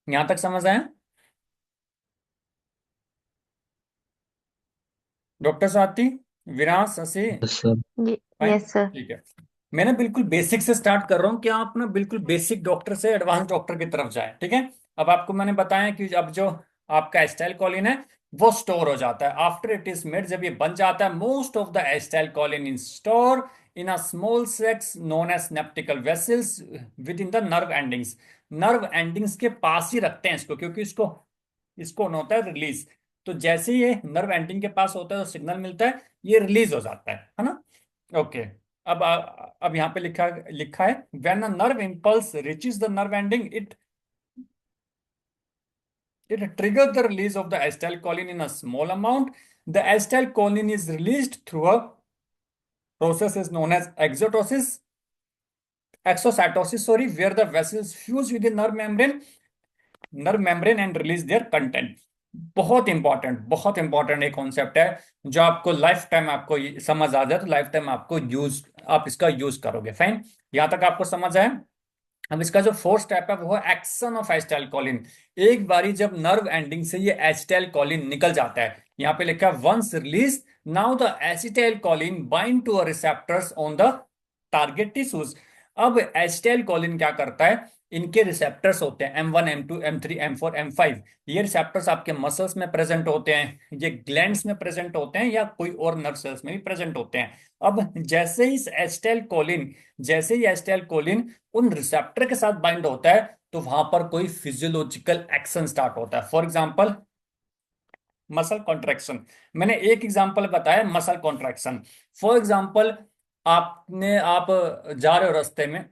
यहां तक समझ आया doctor Swati, Viraj, Shashi? Yes sir. Fine, yes sir. ठीक है। मैंने बिल्कुल बेसिक से स्टार्ट कर रहा हूँ कि आप ना बिल्कुल बेसिक डॉक्टर से एडवांस डॉक्टर की तरफ जाएं, ठीक है। अब आपको मैंने बताया कि अब जो आपका एस्टाइल कोलिन है, वो स्टोर हो जाता है आफ्टर इट इज मेड। जब ये बन जाता है, most of the acetyl Colin in store in a small sacs known as synaptic vesicles within the nerve endings. Nerve endings के पास ही रखते हैं इसको, क्योंकि इसको इसको होना होता है रिलीज। तो जैसे ही ये नर्व एंडिंग के पास होता है, तो सिग्नल मिलता है, ये रिलीज हो जाता है ना। ओके। अब यहाँ पे लिखा लिखा है, when a nerve impulse reaches the nerve ending, it triggers the release of the acetylcholine in a small amount. The acetylcholine is released through a process is known as exocytosis, sorry, where the vessels fuse with the nerve membrane and release their content. बहुत इंपॉर्टेंट एक कॉन्सेप्ट है, जो आपको लाइफ टाइम आपको समझ आ जाए, तो लाइफ टाइम आपको यूज, आप इसका यूज करोगे। फाइन, यहां तक आपको समझ आया। अब इसका जो फोर्थ स्टेप है, वो है एक्शन ऑफ एसिटाइल कोलिन। एक बारी जब नर्व एंडिंग से ये एसिटाइल कोलिन निकल जाता है, यहाँ पे लिखा है once release, now the acetyl choline bind to a receptors on the target tissues. अब एसिटाइल कोलिन क्या करता है, इनके रिसेप्टर्स होते हैं M1 M2 M3 M4 M5। ये रिसेप्टर्स आपके मसल्स में प्रेजेंट होते हैं, ये ग्लैंड्स में प्रेजेंट होते हैं, या कोई और नर्व सेल्स में भी प्रेजेंट होते हैं। अब जैसे ही एसिटाइल कोलिन उन रिसेप्टर के साथ बाइंड होता है, तो वहां पर कोई फिजियोलॉजिकल एक्शन स्टार्ट होता है। For example muscle contraction. मैंने एक एग्जांपल बताया, मसल कॉन्ट्रैक्शन। फॉर एग्जांपल, आप जा रहे हो रास्ते में,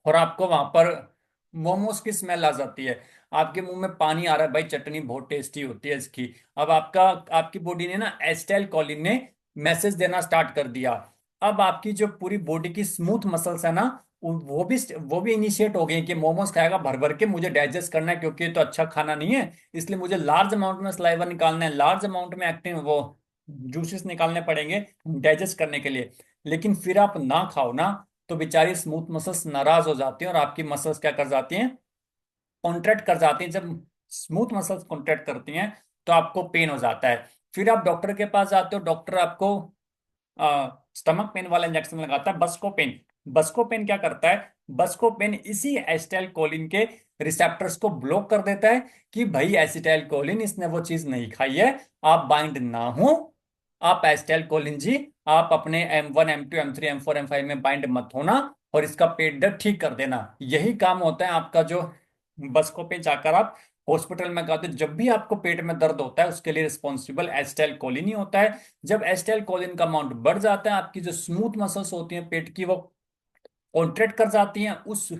और आपको वहां पर मोमोज की स्मेल आ जाती है, आपके मुंह में पानी आ रहा है, भाई चटनी बहुत टेस्टी होती है इसकी। अब आपकी बॉडी ने ना, एसिटाइल कोलिन ने मैसेज देना स्टार्ट कर दिया। अब आपकी जो पूरी बॉडी की स्मूथ मसल्स है ना, वो भी इनिशिएट हो गई कि मोमोज खाएगा भर भर के, मुझे डाइजेस्ट करना है, क्योंकि ये तो अच्छा खाना नहीं है, इसलिए मुझे लार्ज अमाउंट में सलाइवा निकालना है, लार्ज अमाउंट में एक्टिव वो जूसेस निकालने पड़ेंगे डाइजेस्ट करने के लिए। लेकिन फिर आप ना खाओ ना, तो बेचारी स्मूथ मसल्स नाराज हो जाती हैं, और आपकी मसल्स क्या कर जाती हैं, कॉन्ट्रैक्ट कर जाती हैं। जब स्मूथ मसल्स कॉन्ट्रैक्ट करती हैं, तो आपको पेन हो जाता है। फिर आप डॉक्टर के पास जाते हो, डॉक्टर आपको स्टमक पेन वाला इंजेक्शन लगाता है, बस्कोपेन। बस्कोपेन क्या करता है, बस्कोपेन इसी एसिटाइल कोलिन के रिसेप्टर्स को ब्लॉक कर देता है कि भाई एसिटाइल कोलिन इसने वो चीज नहीं खाई है, आप बाइंड ना हो, आप एसिटाइल कोलिन जी आप अपने M1 M2 M3 M4 M5 में बाइंड मत होना और इसका पेट दर्द ठीक कर देना। यही काम होता है आपका, जो बसको पे जाकर आप हॉस्पिटल में कहते हो जब भी आपको पेट में दर्द होता है उसके लिए रिस्पॉन्सिबल एसिटाइल कोलिन ही होता है। जब एसिटाइल कोलिन का अमाउंट बढ़ जाता है, आपकी जो स्मूथ मसल्स होती हैं पेट की वो कॉन्ट्रैक्ट कर जाती हैं, उस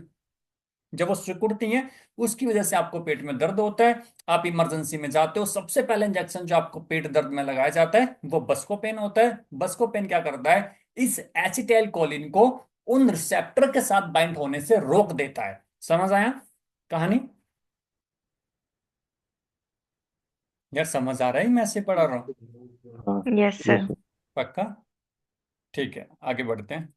जब वो सिकुड़ती हैं उसकी वजह से आपको पेट में दर्द होता है। आप इमरजेंसी में जाते हो, सबसे पहले इंजेक्शन जो आपको पेट दर्द में लगाया जाता है वो बस्कोपेन होता है। बस्कोपेन क्या करता है, इस एसिटाइल कोलिन को उन रिसेप्टर के साथ बाइंड होने से रोक देता है। समझ आया कहानी? यार समझ आ रहा है, मैं ऐसे पढ़ा रहा हूँ? हाँ। Yes yes sir. सर। पक्का? ठीक है, आगे बढ़ते हैं।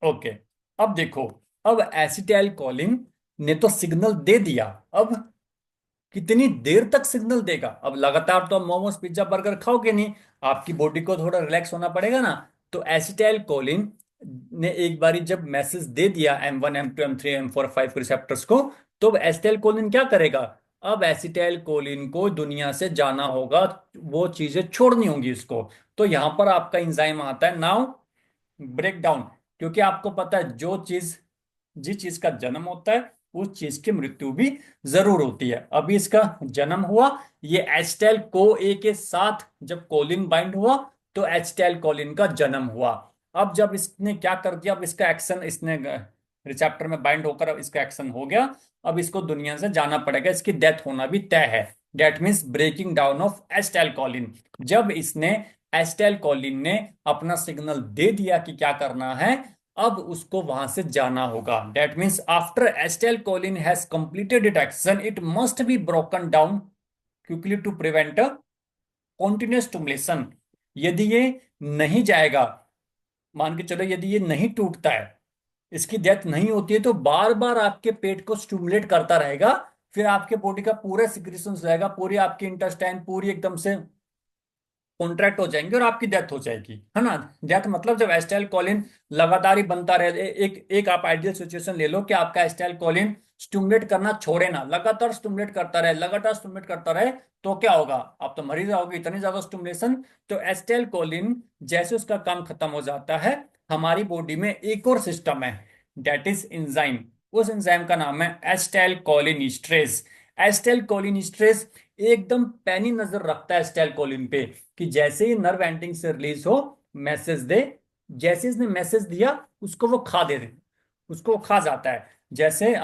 ओके, अब देखो, अब एसिटाइल कोलिन ने तो सिग्नल दे दिया, अब कितनी देर तक सिग्नल देगा? अब लगातार तो आप मोमोज पिज्जा बर्गर खाओगे नहीं, आपकी बॉडी को थोड़ा रिलैक्स होना पड़ेगा ना। तो एसिटाइल कोलिन ने एक बारी जब मैसेज दे दिया M1 M2 M3 M4 5 receptors को, तो अब एसिटाइल कोलिन क्या करेगा? अब एसिटाइल कोलिन को दुनिया से जाना होगा, वो चीजें छोड़नी होंगी इसको। तो यहां पर आपका इंजाइम आता है नाउ ब्रेक डाउन। क्योंकि आपको पता है जो चीज, जिस चीज का जन्म होता है उस चीज की मृत्यु भी जरूर होती है। अभी इसका जन्म हुआ, ये एसिटाइल को ए के साथ जब कोलिन बाइंड हुआ तो एसिटाइल कोलिन का जन्म हुआ। अब जब इसने क्या कर दिया, अब इसका एक्शन, इसने रिसेप्टर में बाइंड होकर अब इसका एक्शन हो गया, अब इसको दुनिया से जाना पड़ेगा, इसकी डेथ होना भी तय है। That means breaking down of acetyl choline. जब इसने एसिटाइल कोलिन ने अपना सिग्नल दे दिया कि क्या करना है, अब उसको वहां से जाना होगा। That means after acetyl choline has completed it action it must be broken down quickly to prevent a continuous stimulation. यदि ये नहीं जाएगा, मान के चलो यदि ये नहीं टूटता है, इसकी डेथ नहीं होती है, तो बार बार आपके पेट को स्टिमुलेट करता रहेगा, फिर आपके बॉडी का पूरा सिक्रीशन रहेगा, पूरी आपकी इंटेस्टाइन पूरी एकदम से कॉन्ट्रैक्ट हो जाएंगे और आपकी डेथ हो जाएगी, है ना। डेथ मतलब जब एसिटाइल कोलिन लगातार ही बनता रहे, एक एक आप आइडियल सिचुएशन ले लो कि आपका एसिटाइल कोलिन स्टिमुलेट करना छोड़े ना, लगातार स्टिमुलेट करता रहे, लगातार स्टिमुलेट करता रहे, तो क्या होगा? आप तो मर ही जाओगे, इतनी ज्यादा स्टिमुलेशन। तो एसिटाइल कोलिन जैसे उसका काम खत्म हो जाता है, हमारी बॉडी में एक और सिस्टम है, डेट इज एंजाइम। उस एंजाइम का नाम है एसिटाइल कोलिनेस्टरेज। एसिटाइल कोलिनेस्टरेज एकदम पैनी नजर रखता है एसिटाइल कोलिन पे कि जैसे ही नर्व एंडिंग से रिलीज हो मैसेज दे। जैसे इसने मैसेज दिया उसको वो खा दे, उसको वो खा जाता है। जैसे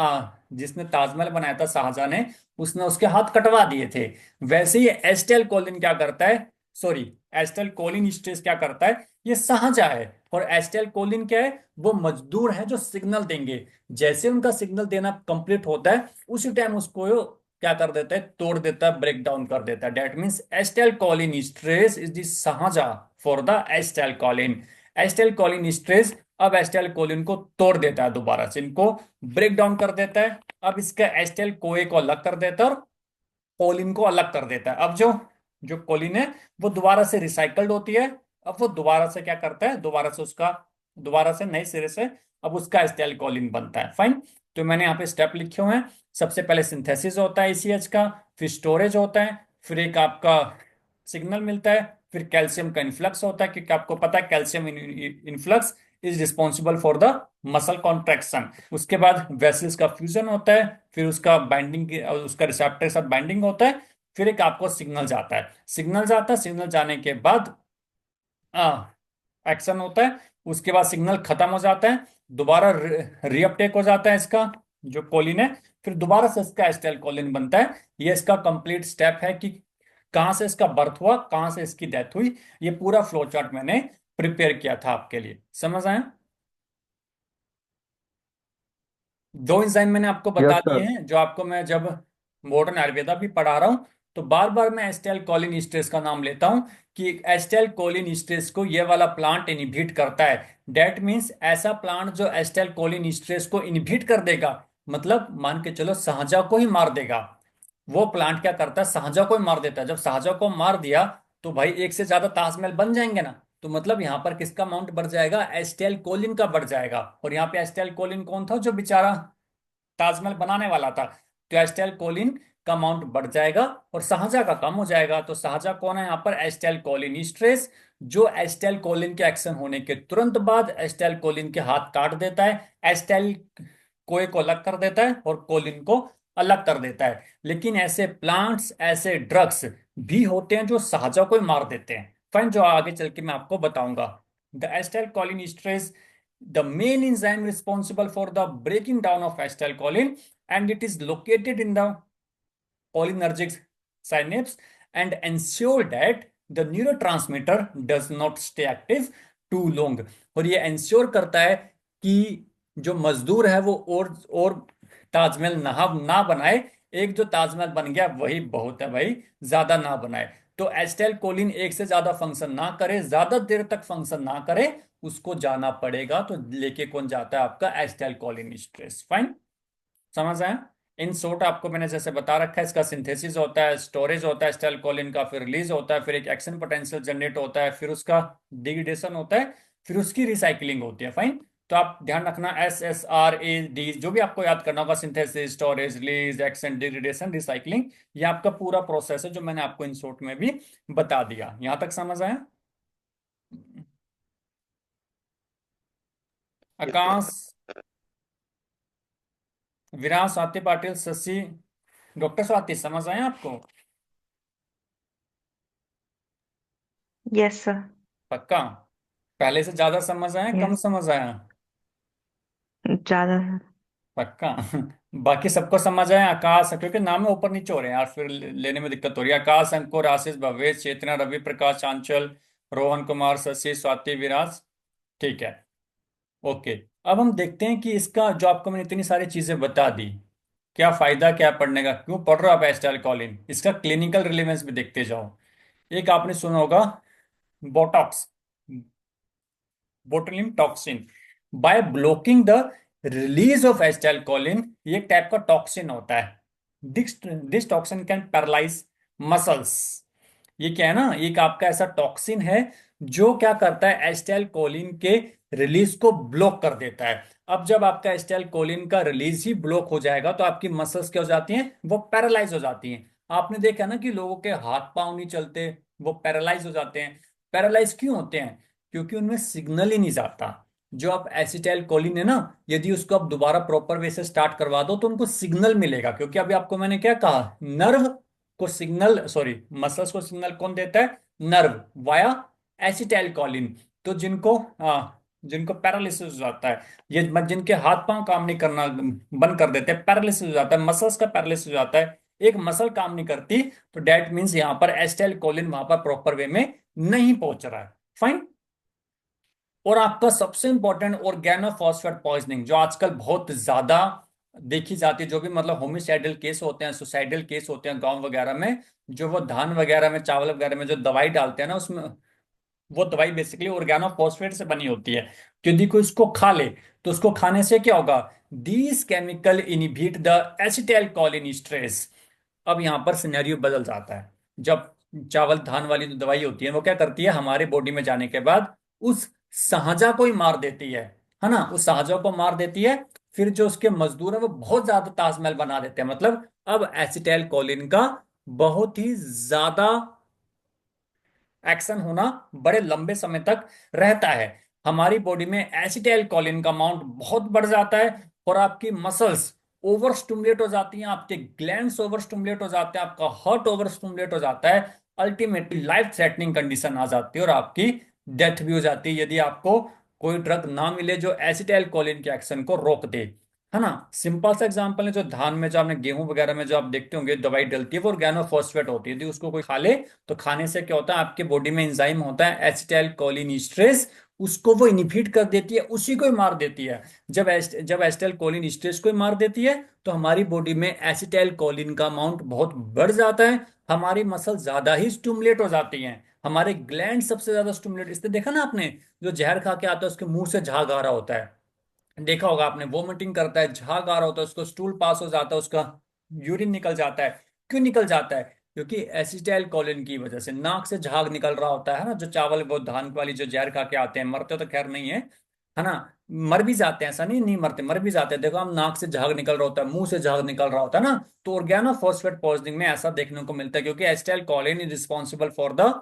जिसने ताजमहल बनाया था शाहजहां ने, उसने उसके हाथ कटवा दिए थे। वैसे ही एस्टेल कोलिन क्या करता है, सॉरी, एस्टेल कोलिन स्ट्रेस क्या करता है, ये शाहजहां है। और एस्टेल कोलिन क्या है, वो मजदूर है जो सिग्नल देंगे। जैसे उनका सिग्नल देना कंप्लीट होता है उसी टाइम उसको क्या कर देता है, तोड़ देता है, ब्रेक डाउन कर देता है। That means acetyl choline esterase is the शाहजहां for the acetyl choline. Acetyl choline esterase अब एस्टाइल कोलिन को तोड़ देता है, दोबारा से इनको ब्रेक डाउन कर देता है। अब इसका एस्टाइल कोए को अलग कर देता है और कोलिन को अलग कर देता है। अब जो जो कोलिन है वो दोबारा से रिसाइकल्ड होती है। अब वो दोबारा से क्या करता है, दोबारा से उसका, दोबारा से नए सिरे से अब उसका एस्टाइल कोलिन बनता है। फाइन। तो मैंने यहाँ पे स्टेप लिखे हुए हैं। सबसे पहले सिंथेसिस होता है ACH का, फिर स्टोरेज होता है, फिर एक आपका सिग्नल मिलता है, फिर कैल्शियम का इन्फ्लक्स होता है, क्योंकि आपको पता है calcium influx is responsible for the muscle contraction. उसके बाद वेसल्स का फ्यूजन होता है, फिर उसका बाइंडिंग, उसका रिसेप्टर के साथ बाइंडिंग होता है, फिर एक आपको सिग्नल जाता है। सिग्नल जाता है, सिग्नल जाने के बाद एक्शन होता है। उसके बाद सिग्नल खत्म हो जाता है, दोबारा रीअपटेक हो जाता है इसका जो कोलिन है, फिर दोबारा से इसका एस्टाइल कोलिन बनता है। ये इसका कंप्लीट स्टेप है कि कहाँ से इसका बर्थ हुआ, कहाँ से इसकी डेथ हुई। ये पूरा फ्लो चार्ट मैंने प्रिपेयर किया था आपके लिए। समझ आया? दो एंजाइम मैंने आपको बता यस दिए सर। हैं जो आपको मैं जब मॉडर्न आयुर्वेदा भी पढ़ा रहा हूँ तो बार बार मैं एस्टाइल कोलिन ईस्ट्रेस का नाम लेता हूँ कि एस्टाइल कोलिन ईस्ट्रेस को ये वाला प्लांट इनहिबिट करता है। डेट मीन्स ऐसा प्लांट जो एस्टाइल कोलिन ईस्ट्रेस को इनहिबिट कर देगा, मतलब मान के चलो शाहजहां को ही मार देगा। वो प्लांट क्या करता है, शाहजहां को ही मार देता है। जब शाहजहां को मार दिया तो भाई एक से ज्यादा ताजमहल बन जाएंगे ना। तो मतलब यहाँ पर किसका अमाउंट बढ़ जाएगा, एस्टाइल कोलिन का बढ़ जाएगा। और यहाँ पे एस्टाइल कोलिन कौन था, जो बेचारा ताजमहल बनाने वाला था, तो एसिटाइल कोलिन का अमाउंट बढ़ जाएगा और शाहजहाँ का कम हो जाएगा। तो शाहजहाँ कौन है यहाँ पर? एसिटाइल कोलिन ईस्ट्रेस, जो एसिटाइल कोलिन के एक्शन होने के तुरंत बाद एसिटाइल कोलिन के हाथ काट देता है, एसिटाइल कोए को अलग कर देता है और कोलिन को अलग कर देता है। लेकिन ऐसे प्लांट्स, ऐसे ड्रग्स भी होते हैं जो शाहजहाँ को ही मार देते हैं। फाइन, जो आगे चल के मैं आपको बताऊंगा। The acetyl choline esterase, the main enzyme responsible for the breaking down of acetylcholine, and it is located in the cholinergic synapse and ensure that the neurotransmitter does not stay active too long। और ये इंश्योर करता है कि जो मजदूर है वो और ताजमहल ना बनाए। एक जो ताजमहल बन गया वही बहुत है भाई, ज्यादा ना बनाए। तो एसिटाइल कोलिन एक से ज्यादा फंक्शन ना करे, ज्यादा देर तक फंक्शन ना करे, उसको जाना पड़ेगा। तो लेके कौन जाता है? आपका एसिटाइल कोलिन स्ट्रेस। फाइन, समझ आया? इन शॉर्ट आपको मैंने जैसे बता रखा है, इसका सिंथेसिस होता है, स्टोरेज होता है एसिटाइल कोलिन का, फिर रिलीज होता है, फिर एक एक्शन पोटेंशियल जनरेट होता है, फिर उसका डिग्रेडेशन होता है, फिर उसकी रिसाइकलिंग होती है। फाइन, तो आप ध्यान रखना SSRAD जो भी आपको याद करना होगा, synthesis, storage, release, action, degradation, recycling, ये आपका पूरा प्रोसेस है जो मैंने आपको इन शॉर्ट में भी बता दिया। यहां तक समझ आया? आकाश, विराज, स्वाति पाटिल, शशि, डॉक्टर स्वाति, समझ आए आपको? Yes sir. पक्का? पहले से ज्यादा समझ आया, कम यस। समझ आया? ज्यादा सर। पक्का? बाकी सबको समझ आया? आकाश, क्योंकि नाम में ऊपर नीचे हो रहे हैं यार, फिर लेने में दिक्कत हो रही है। आकाश, अंकुर, आशीष, भवेश, चेतना, रवि प्रकाश, चांचल, रोहन कुमार, शशि, स्वाति, विराज। ठीक है, ओके। अब हम देखते हैं कि इसका जो आपको मैंने इतनी सारी चीजें बता दी, क्या फायदा, क्या पढ़ने का, क्यों पढ़ रहे हो आप एस्टाइल कॉलिन, इसका क्लिनिकल रिलेवेंस भी देखते जाओ। एक आपने सुना होगा, Botox, botulinum toxin. By blocking the release of acetylcholine, ये एक टाइप का टॉक्सिन होता है। This toxin can paralyse muscles. ये क्या है ना, एक आपका ऐसा टॉक्सिन है जो क्या करता है, एसिटाइल कोलिन के रिलीज को ब्लॉक कर देता है। अब जब आपका एसिटाइल कोलिन का रिलीज ही ब्लॉक हो जाएगा तो आपकी मसल्स क्या हो जाती हैं? वो पैरालाइज हो जाती हैं। आपने देखा ना कि लोगों के हाथ पांव नहीं चलते, वो पैरालाइज हो जाते हैं। पैरालाइज क्यों होते हैं? क्योंकि उनमें सिग्नल ही नहीं जाता। जो आप एसिटाइल कोलिन है ना, यदि उसको आप दोबारा प्रॉपर वे से स्टार्ट करवा दो तो उनको सिग्नल मिलेगा। क्योंकि अभी आपको मैंने क्या कहा, नर्व को सिग्नल, सॉरी, मसल्स को सिग्नल कौन देता है? Nerve, via acetyl choline. तो जिनको पैरालिसिस हो जाता है, ये जिनके हाथ पांव काम नहीं करना बंद कर देते हैं, पैरालिसिस हो जाता है, मसल्स का पैरालिसिस हो जाता है, एक मसल काम नहीं करती, तो डेट मीन्स यहां पर एसिटाइल कोलिन वहां पर प्रॉपर वे में नहीं पहुंच रहा है। फाइन। और आपका सबसे इंपॉर्टेंट, ऑर्गेनोफॉस्फेट पॉइजनिंग, जो आजकल बहुत ज्यादा देखी जाती है, जो भी मतलब होमिसाइडल केस होते हैं, सुसाइडल केस होते हैं गांव वगैरह में, जो वो धान वगैरह में, चावल वगैरह में जो दवाई डालते हैं ना, उसमें वो दवाई बेसिकली ऑर्गेनोफॉस्फेट से बनी होती है। तो यदि कोई इसको खा ले तो उसको खाने से क्या होगा? These chemical inhibit the acetyl choline esterase. अब यहां पर सिनेरियो बदल जाता है। जब चावल धान वाली जो दवाई होती है वो क्या करती है, हमारे बॉडी में जाने के बाद उस शाहजहाँ को ही मार देती है ना, उस शाहजहाँ को मार देती है। फिर जो उसके मजदूर है वो बहुत ज्यादा ताजमहल बना देते हैं। मतलब अब एसिटाइल कोलिन का बहुत ही ज्यादा एक्शन होना बड़े लंबे समय तक रहता है। हमारी बॉडी में एसिटाइल कोलिन का अमाउंट बहुत बढ़ जाता है और आपकी मसल्स ओवर स्टिमुलेट हो जाती हैं, आपके ग्लैंड्स ओवर स्टिमुलेट हो जाते हैं, आपका हार्ट ओवर स्टिमुलेट हो जाता है। अल्टीमेटली लाइफ थ्रेटनिंग कंडीशन आ जाती है और आपकी डेथ भी हो जाती है, यदि आपको कोई ड्रग ना मिले जो एसिटाइल कोलिन के एक्शन को रोक दे, है ना। सिंपल सा एग्जांपल है, जो धान में, जो आपने गेहूं वगैरह में जो आप देखते होंगे दवाई डलती है, वो ऑर्गेनोफॉस्फेट होती है। यदि उसको कोई खा ले तो खाने से क्या होता है, आपके बॉडी में एंजाइम होता है एसिटाइल कोलिनेस्टरेज, उसको वो इनहिबिट कर देती है, उसी को ही मार देती है। जब एसिटाइल कोलिनेस्टरेज को ही मार देती है तो हमारी बॉडी में एसिटाइल कोलिन का अमाउंट बहुत बढ़ जाता है, हमारी मसल ज्यादा ही स्टिमुलेट हो जाती हैं, हमारे ग्लैंड सबसे ज्यादा स्टिमुलेट। इससे देखा ना आपने, जो जहर खा के आता है उसके मुंह से झाग आ रहा होता है, देखा होगा आपने, वोमिटिंग करता है, झाग आ रहा होता है, उसको स्टूल पास हो जाता है, उसका यूरिन निकल जाता है। क्यों निकल जाता है? क्योंकि एसिटाइल कोलिन की वजह से नाक से झाग निकल रहा होता है ना। जो चावल, वो धान वाली जो जहर खा के आते हैं, मरते तो खैर नहीं है, है ना। मर भी जाते हैं, ऐसा नहीं नहीं मरते, मर भी जाते हैं। देखो हम नाक से झाग निकल रहा होता है, मुंह से झाग निकल रहा होता है ना, तो ऑर्गेनोफॉस्फेट पॉइजनिंग में ऐसा देखने को मिलता है, क्योंकि acetyl choline is responsible for the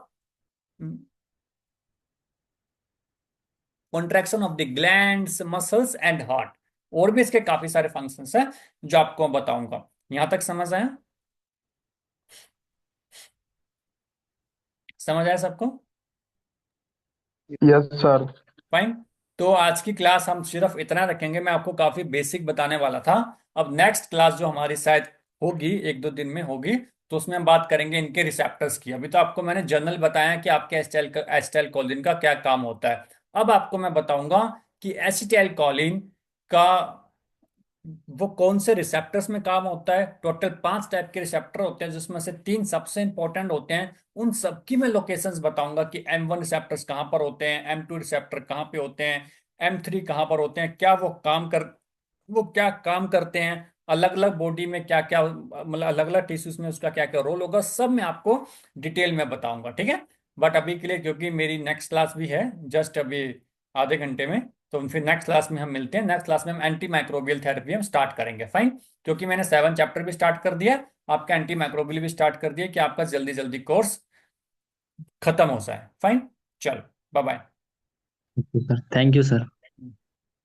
contraction of the glands, muscles and heart. और भी इसके काफी सारे फंक्शंस हैं जो आपको बताऊंगा। यहां तक समझ आया? समझ आया सबको? Yes sir. फाइन। तो आज की क्लास हम सिर्फ इतना रखेंगे, मैं आपको काफी बेसिक बताने वाला था। अब नेक्स्ट क्लास जो हमारी शायद होगी, एक दो दिन में होगी, तो उसमें हम बात करेंगे इनके रिसेप्टर्स की। अभी तो आपको मैंने जनरल बताया कि आपके एसिटाइल कोलिन का क्या काम होता है। अब आपको मैं बताऊंगा कि एसिटाइल कोलिन का वो कौन से रिसेप्टर्स में काम होता है। टोटल 5 टाइप के रिसेप्टर होते हैं, जिसमें से 3 सबसे इंपॉर्टेंट होते हैं। उन सबकी मैं लोकेशंस बताऊंगा कि M1 रिसेप्टर्स कहाँ पर होते हैं, M2 रिसेप्टर कहाँ पे होते हैं, M3 कहाँ पर होते हैं, क्या वो क्या काम करते हैं, अलग अलग बॉडी में क्या क्या, मतलब अलग अलग टिश्यूज में उसका क्या क्या रोल होगा, सब मैं आपको डिटेल में बताऊंगा, ठीक है। बट अभी के लिए, क्योंकि मेरी नेक्स्ट क्लास भी है जस्ट अभी आधे घंटे में, तो फिर नेक्स्ट क्लास में हम मिलते हैं। नेक्स्ट क्लास में हम एंटी माइक्रोबियल थेरेपी हम स्टार्ट करेंगे, फाइन। क्योंकि मैंने 7 चैप्टर भी स्टार्ट कर दिया, आपका एंटी माइक्रोबियल भी स्टार्ट कर दिया, कि आपका जल्दी जल्दी कोर्स खत्म हो जाए, फाइन। चलो, bye bye. Okay sir, thank you sir.